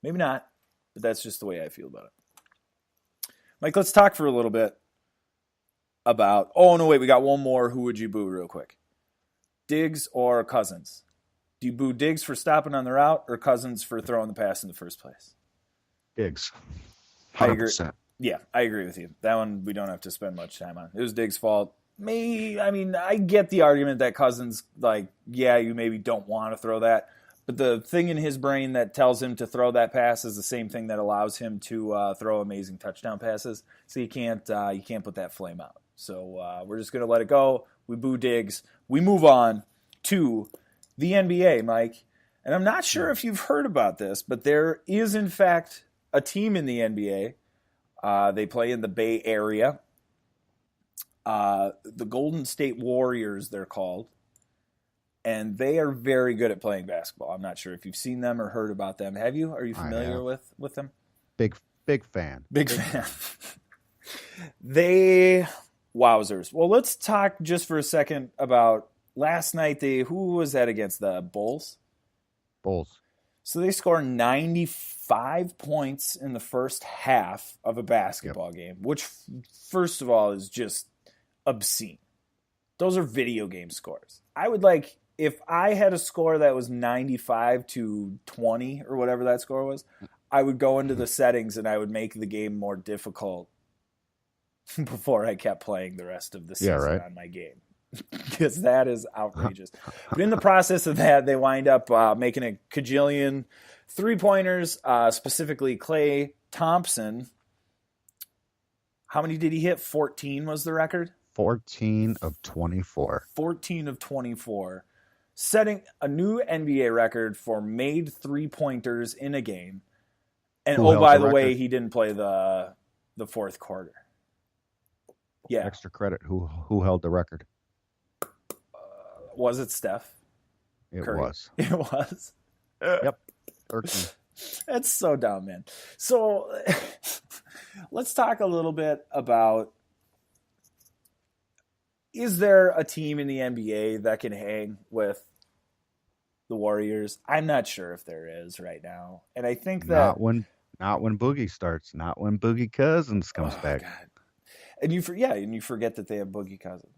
Maybe not, but that's just the way I feel about it. Mike, let's talk for a little bit about, we got one more. Who would you boo real quick? Diggs or Cousins? Do you boo Diggs for stopping on the route or Cousins for throwing the pass in the first place? Diggs. 100%. I agree. Yeah, I agree with you. That one we don't have to spend much time on. It was Diggs' fault. I get the argument that Cousins, you maybe don't want to throw that. But the thing in his brain that tells him to throw that pass is the same thing that allows him to throw amazing touchdown passes. So you can't put that flame out. So we're just going to let it go. We boo Diggs. We move on to the NBA, Mike. And I'm not sure if you've heard about this, but there is, in fact, a team in the NBA. They play in the Bay Area. The Golden State Warriors, they're called. And they are very good at playing basketball. I'm not sure if you've seen them or heard about them. Have you? Are you familiar with them? Big fan. Big fan. Wowzers. Well, let's talk just for a second about last night. Who was that against? The Bulls? Bulls. So they score 95 points in the first half of a basketball game, which, first of all, is just obscene. Those are video game scores. I would if I had a score that was 95-20 or whatever that score was, I would go into the settings and I would make the game more difficult before I kept playing the rest of the season on my game. Because that is outrageous. But in the process of that, they wind up making a cajillion three-pointers, specifically Klay Thompson. How many did he hit? 14 was the record? 14 of 24. 14 of 24. Setting a new NBA record for made three-pointers in a game. And by the way, he didn't play the fourth quarter. Yeah. Extra credit. Who held the record? Was it Steph Curry? Was. It was? Yep. 13. That's so dumb, man. So let's talk a little bit about, is there a team in the NBA that can hang with the Warriors? I'm not sure if there is right now. And I think that... Not when Boogie starts. Not when Boogie Cousins comes back. God. And you forget that they have Boogie Cousins.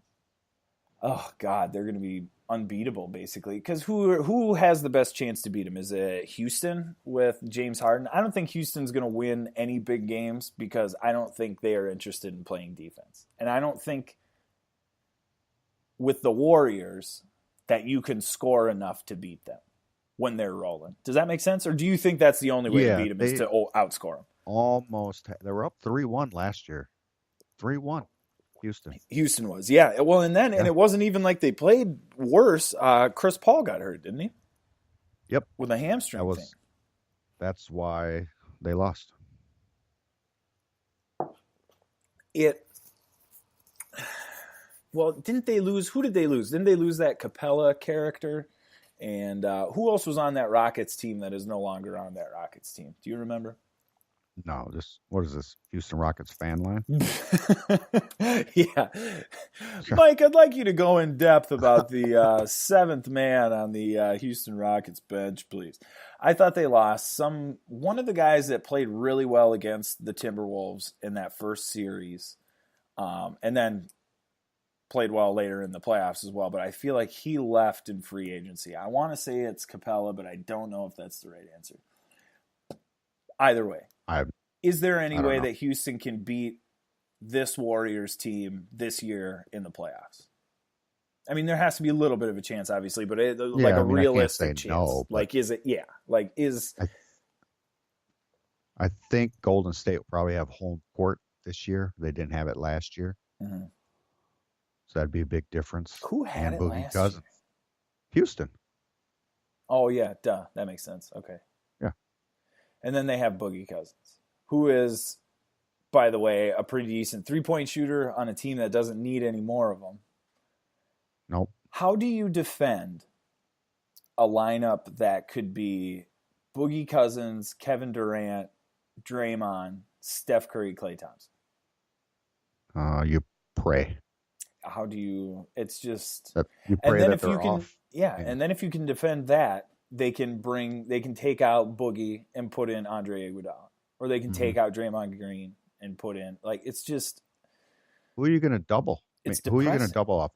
Oh, God, they're going to be unbeatable, basically. Because who has the best chance to beat him? Is it Houston with James Harden? I don't think Houston's going to win any big games because I don't think they are interested in playing defense. And I don't think with the Warriors that you can score enough to beat them. when they're rolling. Does that make sense? Or do you think that's the only way to Yeah, beat them is they to outscore them? almost they were up 3-1 last year. 3-1, Houston. Houston was. Yeah. Well, and Yeah. it wasn't even like they played worse. Chris Paul got hurt, didn't he? Yep. With a hamstring thing. That's why they lost. Well, didn't they lose? Who did they lose? Didn't they lose that Capella character? And who else was on that Rockets team that is no longer on that Rockets team? Do you remember? No, what is this? Houston Rockets fan line? Yeah. Mike, I'd like you to go in depth about the seventh man on the Houston Rockets bench, please. I thought they lost one of the guys that played really well against the Timberwolves in that first series, and then played well later in the playoffs as well, but I feel like he left in free agency. I want to say it's Capella, but I don't know if that's the right answer. Either way, is there any way that Houston can beat this Warriors team this year in the playoffs? I mean, there has to be a little bit of a chance, obviously, but realistic chance. No, like, is it? Yeah, like I think Golden State will probably have home court this year. They didn't have it last year. Mm-hmm. So that'd be a big difference. Who had it Boogie last Cousins. year? Houston. Oh, yeah. Duh. That makes sense. Okay. Yeah. And then they have Boogie Cousins, who is, by the way, a pretty decent three-point shooter on a team that doesn't need any more of them. Nope. How do you defend a lineup that could be Boogie Cousins, Kevin Durant, Draymond, Steph Curry, Klay Thompson? You pray. How do you? It's just. You pray that they're off. Yeah, and then if you can defend that, they can take out Boogie and put in Andre Iguodala, or they can take out Draymond Green and put in it's just. Who are you going to double? Who are you going to double off?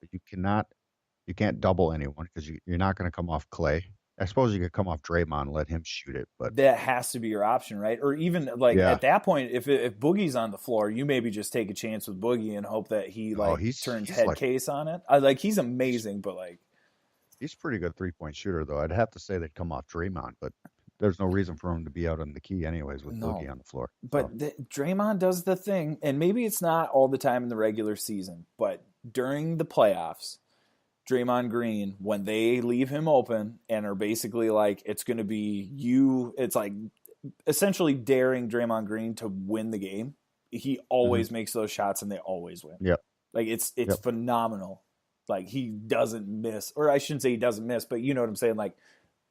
You can't double anyone because you're not going to come off Klay. I suppose you could come off Draymond and let him shoot it, but that has to be your option, right? Or even at that point, if Boogie's on the floor, you maybe just take a chance with Boogie and hope that he turns head case on it. He's amazing, but he's a pretty good 3-point shooter, though. I'd have to say they'd come off Draymond, but there's no reason for him to be out on the key anyways with Boogie on the floor. But Draymond does the thing, and maybe it's not all the time in the regular season, but during the playoffs, Draymond Green, when they leave him open and are basically it's going to be you, it's essentially daring Draymond Green to win the game. He always makes those shots and they always win. Yep. It's phenomenal. He doesn't miss, or I shouldn't say he doesn't miss, but you know what I'm saying?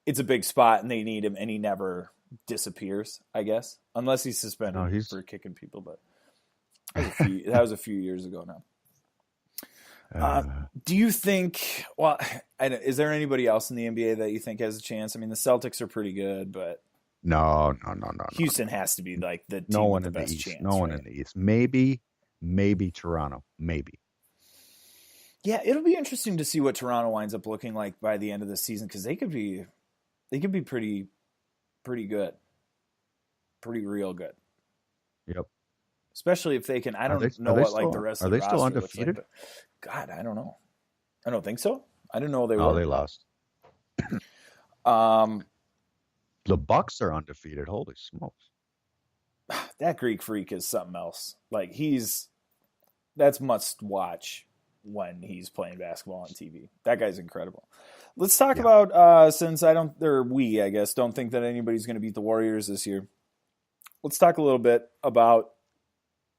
It's a big spot and they need him and he never disappears, I guess, unless he's suspended for kicking people. But that was a few years ago now. Do you think? Well, is there anybody else in the NBA that you think has a chance? I mean, the Celtics are pretty good, but no. Houston has to be the team with the best chance. No one in the East. Maybe Toronto. Maybe. Yeah, it'll be interesting to see what Toronto winds up looking like by the end of the season because they could be pretty good, pretty real good. Yep. Especially if they can. I don't know what the rest of the roster still looks undefeated? like, God, I don't know. I don't think so. I didn't know they were. Oh, they lost. The Bucks are undefeated. Holy smokes! That Greek freak is something else. That's must watch when he's playing basketball on TV. That guy's incredible. Let's talk about since we don't think that anybody's going to beat the Warriors this year. Let's talk a little bit about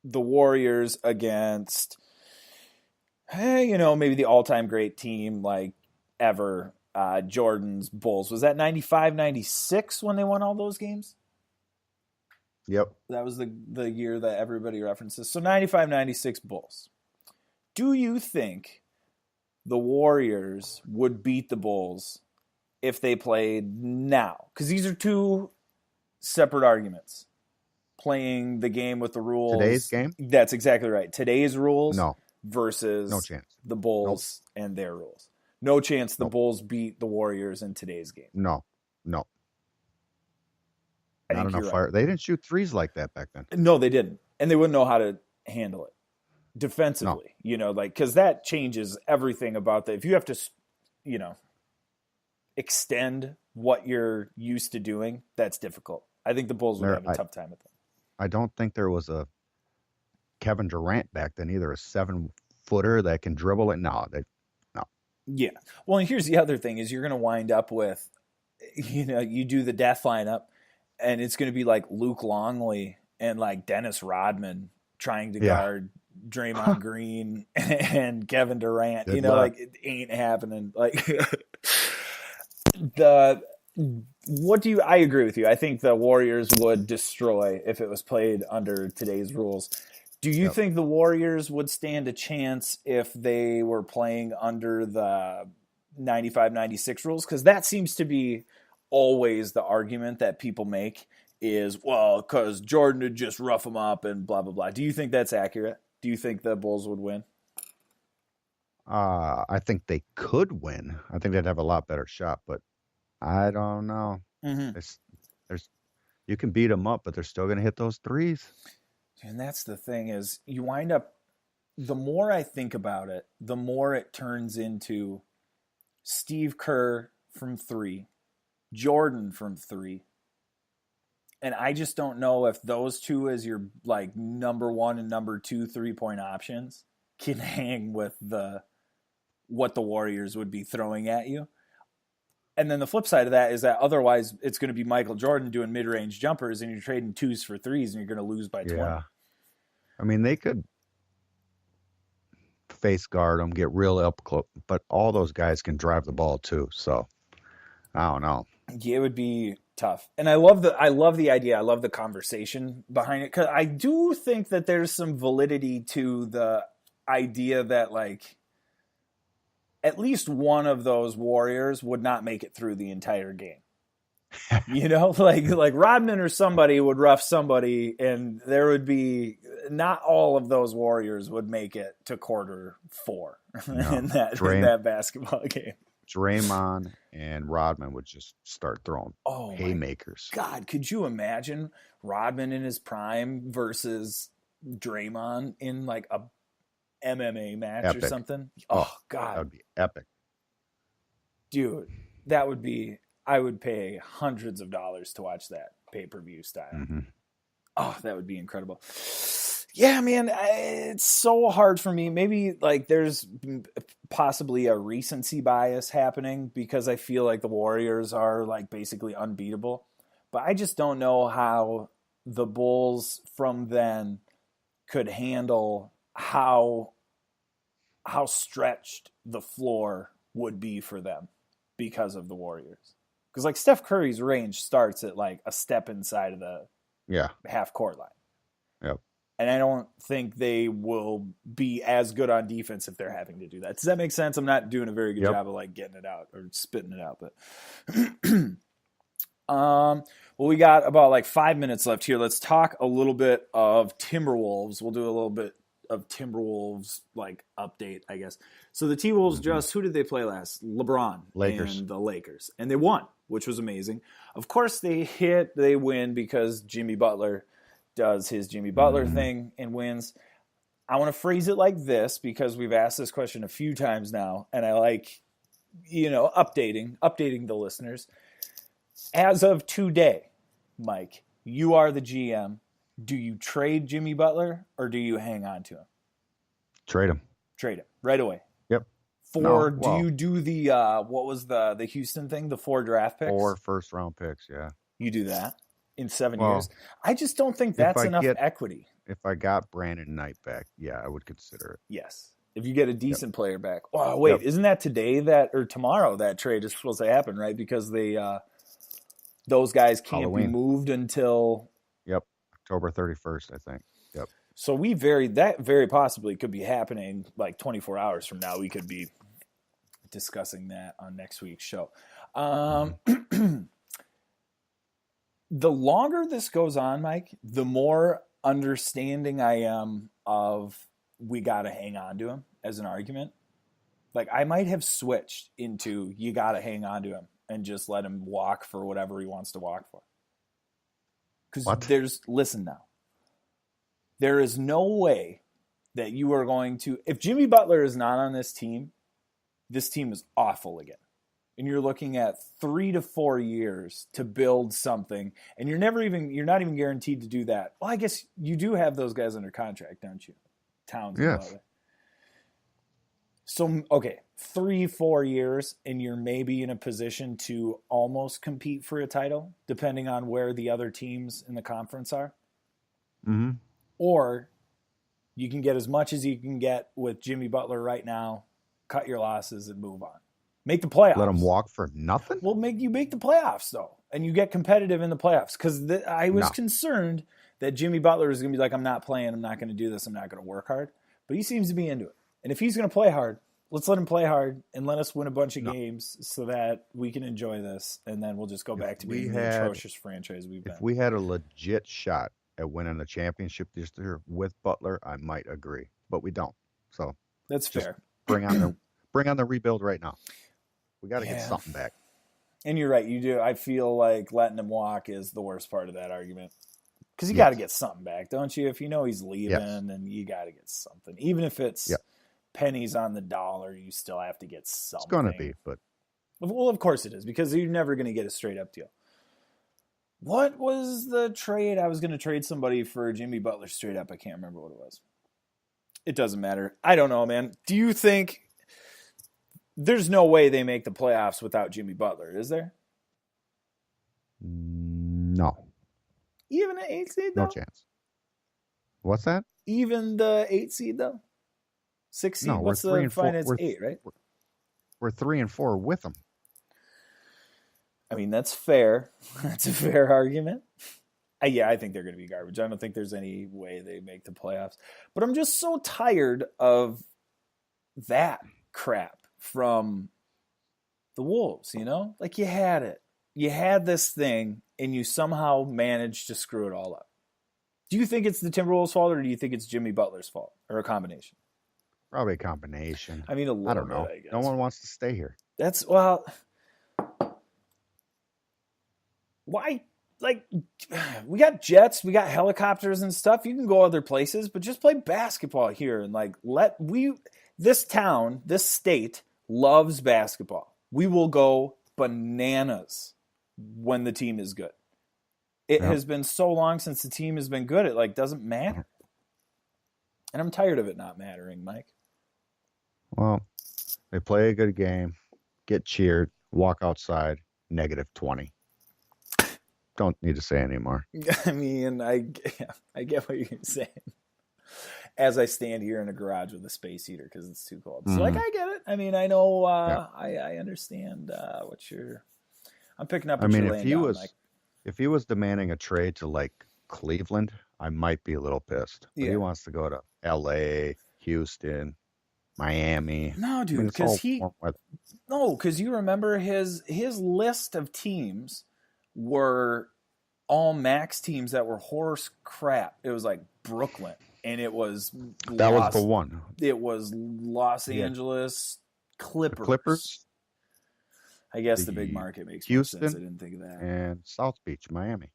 the Warriors against, maybe the all-time great team ever, Jordan's Bulls. Was that 95-96 when they won all those games? Yep. That was the year that everybody references. So 95-96 Bulls. Do you think the Warriors would beat the Bulls if they played now? Because these are two separate arguments. Playing the game with the rules. Today's game? That's exactly right. Today's rules versus no chance. The Bulls and their rules. No chance the Bulls beat the Warriors in today's game. No. Not enough fire. They didn't shoot threes like that back then. No, they didn't. And they wouldn't know how to handle it defensively. Because that changes everything about that. If you have to, extend what you're used to doing, that's difficult. I think the Bulls would There, have a tough time with that. I don't think there was a Kevin Durant back then either, a 7-footer that can dribble it. No. Yeah. Well, and here's the other thing is you're going to wind up with, you do the death lineup and it's going to be like Luke Longley and like Dennis Rodman trying to guard Draymond Green and Kevin Durant. Good luck. Like it ain't happening. Like I agree with you. I think the Warriors would destroy if it was played under today's rules. Do you think the Warriors would stand a chance if they were playing under the 95-96 rules? Because that seems to be always the argument that people make is, well, because Jordan would just rough them up and blah, blah, blah. Do you think that's accurate? Do you think the Bulls would win? I think they could win. I think they'd have a lot better shot, but I don't know. Mm-hmm. You can beat them up, but they're still going to hit those threes. And that's the thing is you wind up, the more I think about it, the more it turns into Steve Kerr from 3, Jordan from 3. And I just don't know if those two as your like number 1 and number 2 3-point options can hang with what the Warriors would be throwing at you. And then the flip side of that is that otherwise it's going to be Michael Jordan doing mid-range jumpers and you're trading 2s for 3s and you're going to lose by 20. Yeah. I mean, they could face guard them, get real up close, but all those guys can drive the ball too. So I don't know. Yeah, it would be tough. And I love the idea. I love the conversation behind it because I do think that there's some validity to the idea that like at least one of those Warriors would not make it through the entire game. Like Rodman or somebody would rough somebody, and there would be not all of those Warriors would make it to quarter 4 in that basketball game. Draymond and Rodman would just start throwing haymakers. God, could you imagine Rodman in his prime versus Draymond in like a MMA match or something? Oh God, that would be epic, dude. I would pay hundreds of dollars to watch that pay-per-view style. Mm-hmm. Oh, that would be incredible. Yeah, man, it's so hard for me. Maybe like there's possibly a recency bias happening because I feel like the Warriors are like basically unbeatable. But I just don't know how the Bulls from then could handle how stretched the floor would be for them because of the Warriors. Because like Steph Curry's range starts at like a step inside of the half court line. Yep. And I don't think they will be as good on defense if they're having to do that. Does that make sense? I'm not doing a very good job of like getting it out or spitting it out, but well, we got about like 5 minutes left here. Let's talk a little bit of Timberwolves. We'll do a little bit of Timberwolves like update, I guess. So the T-Wolves who did they play last? LeBron Lakers. And the Lakers. And they won, which was amazing. Of course they win because Jimmy Butler does his Jimmy Butler thing and wins. I want to phrase it like this because we've asked this question a few times now, and I like, updating the listeners. As of today, Mike, you are the GM. Do you trade Jimmy Butler or do you hang on to him? Trade him right away. Yep. Do you do the what was the Houston thing? The 4 draft picks? 4 first-round picks, yeah. You do that in 7 years? I just don't think that's enough equity. If I got Brandon Knight back, I would consider it. Yes. If you get a decent player back. Oh, wait, isn't that today or tomorrow that trade is supposed to happen, right? Because they those guys can't be moved until October 31st, I think. Yep. So that very possibly could be happening like 24 hours from now. We could be discussing that on next week's show. The longer this goes on, Mike, the more understanding I am of we got to hang on to him as an argument. Like I might have switched into you got to hang on to him and just let him walk for whatever he wants to walk for. Because listen now, there is no way that you are going to, if Jimmy Butler is not on this team is awful again. and you're looking at 3 to 4 years to build something, and you're not even guaranteed to do that. Well, I guess you do have those guys under contract, don't you? Towns and Yes. Butler. So, okay, 3-4 years, and you're maybe in a position to almost compete for a title, depending on where the other teams in the conference are. Mm-hmm. Or you can get as much as you can get with Jimmy Butler right now, cut your losses, and move on. Make the playoffs. Let him walk for nothing? Well, you make the playoffs, though, and you get competitive in the playoffs. Because I was No. concerned that Jimmy Butler is going to be like, I'm not playing, I'm not going to do this, I'm not going to work hard. But he seems to be into it. And if he's going to play hard, let's let him play hard and let us win a bunch of games so that we can enjoy this, and then we'll just go back to being the atrocious franchise we've been. If we had a legit shot at winning the championship this year with Butler, I might agree, but we don't. So that's fair. Bring on the rebuild right now. We got to get something back. And you're right, you do. I feel like letting him walk is the worst part of that argument. Because you got to get something back, don't you? If you know he's leaving, then you got to get something. Even if it's pennies on the dollar, you still have to get something. It's going to be, but... Well, of course it is, because you're never going to get a straight-up deal. What was the trade? I was going to trade somebody for Jimmy Butler straight up. I can't remember what it was. It doesn't matter. I don't know, man. Do you think... There's no way they make the playoffs without Jimmy Butler, is there? No. Even an 8 seed, though? No chance. What's that? Even the 8 seed, though? 6 seed? No, what's we're 3 the and 4. finance? 8, right? We're 3 and 4 with them. I mean, that's fair. That's a fair argument. I think they're going to be garbage. I don't think there's any way they make the playoffs. But I'm just so tired of that crap from the Wolves, you know? Like, you had it. You had this thing, and you somehow managed to screw it all up. Do you think it's the Timberwolves' fault, or do you think it's Jimmy Butler's fault, or a combination? Probably a combination. I mean, a little I don't know. bit, I guess. No one wants to stay here. That's, well... Why? Like, we got jets, we got helicopters and stuff. You can go other places, but just play basketball here. And, like, this town, this state loves basketball. We will go bananas when the team is good. It has been so long since the team has been good, it, like, doesn't matter. And I'm tired of it not mattering, Mike. Well, they play a good game, get cheered, walk outside, -20. Don't need to say anymore. I mean, I get what you're saying. As I stand here in a garage with a space heater because it's too cold. So, like, I get it. I mean, I know, I understand what you're... I'm picking up what you're laying down, Mike. If he was demanding a trade to, like, Cleveland, I might be a little pissed. But he wants to go to L.A., Houston, Miami. No, dude, because you remember his list of teams were all max teams that were horse crap. It was like Brooklyn, and it was was the one. It was Los Angeles Clippers. I guess the big market makes Houston, more sense. I didn't think of that. And South Beach, Miami.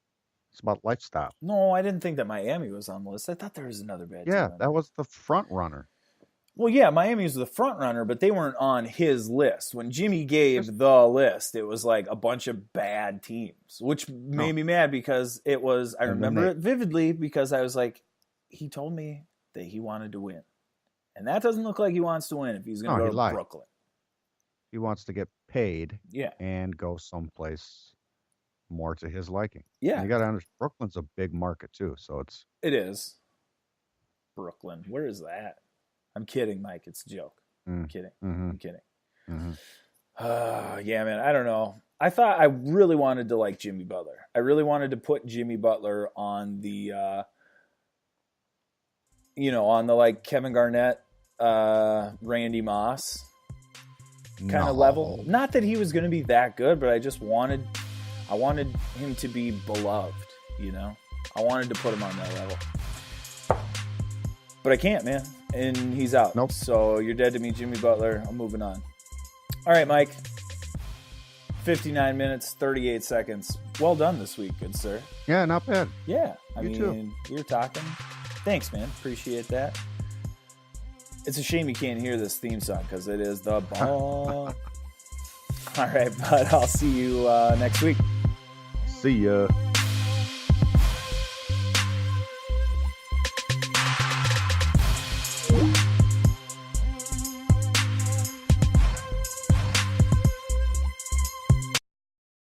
It's about lifestyle. No, I didn't think that Miami was on the list. I thought there was another bad team. Yeah, that was the front runner. Well, yeah, Miami was the front runner, but they weren't on his list. When Jimmy gave the list, it was like a bunch of bad teams, which made me mad because it was, I remember it vividly because I was like, he told me that he wanted to win. And that doesn't look like he wants to win if he's going to go to Brooklyn. He wants to get paid Yeah. and go someplace more to his liking. Yeah. And you got to understand, Brooklyn's a big market too, so It is. Brooklyn. Where is that? I'm kidding, Mike. It's a joke. I'm kidding. I'm kidding. Yeah, man. I don't know. I thought I really wanted to like Jimmy Butler. I really wanted to put Jimmy Butler on the, on the like Kevin Garnett, Randy Moss kind of level. Not that he was going to be that good, but I wanted him to be beloved. You know, I wanted to put him on that level. But I can't, man. And he's out. Nope. So you're dead to me, Jimmy Butler. I'm moving on. All right, Mike. 59 minutes, 38 seconds. Well done this week, good sir. Yeah, not bad. Yeah. I You mean, too. you're talking. Thanks, man. Appreciate that. It's a shame you can't hear this theme song because it is the bomb. All right, bud. I'll see you next week. See ya.